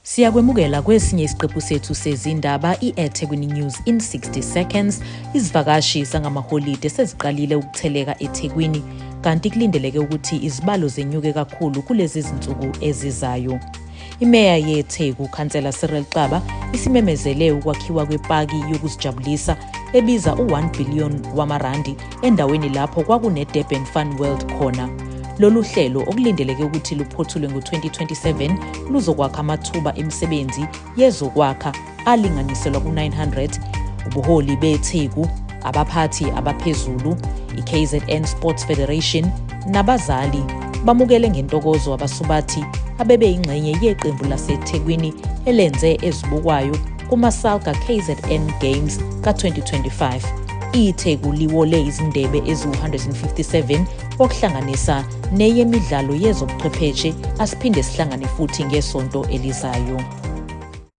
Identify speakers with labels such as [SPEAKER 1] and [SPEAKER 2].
[SPEAKER 1] Siyakwemukela kwesinye isiqephu sethu sezindaba iEThekwini News in 60 seconds. Izivakashi zangamaholide seziqalile ukutheleka eThekwini kanti kulindeleke ukuthi izibalo zenyuke kakhulu kulezi zinsuku ezizayo. Imeya yeTheku uKhansela Cyril Xaba isimemezele ukwakhiwa kwepaki yokuzijabulisa ebiza u1 billion wamarandi endaweni lapho kwakune-Durban Fun World khona. Lolu hlelo okulindeleke ukuthi luphothulwe ngo-2027 luzokwakha amathuba emisebenzi yezokwakha alinganiselwa ku-900. Ubuholi beTheku, abaphathi abaphezulu, iKZN Sports Federation nabazali bamukele ngentokozo abasubathi abebeyingxenye yeqembu laseThekwini elenze ezibukwayo kumaSALGA KZN Games ka-2025. iTheku liwole izindebe eziwu-157 okuhlanganisa neyemidlalo yezobuchwepheshe asiphinde sihlangane futhi ngesonto elizayo.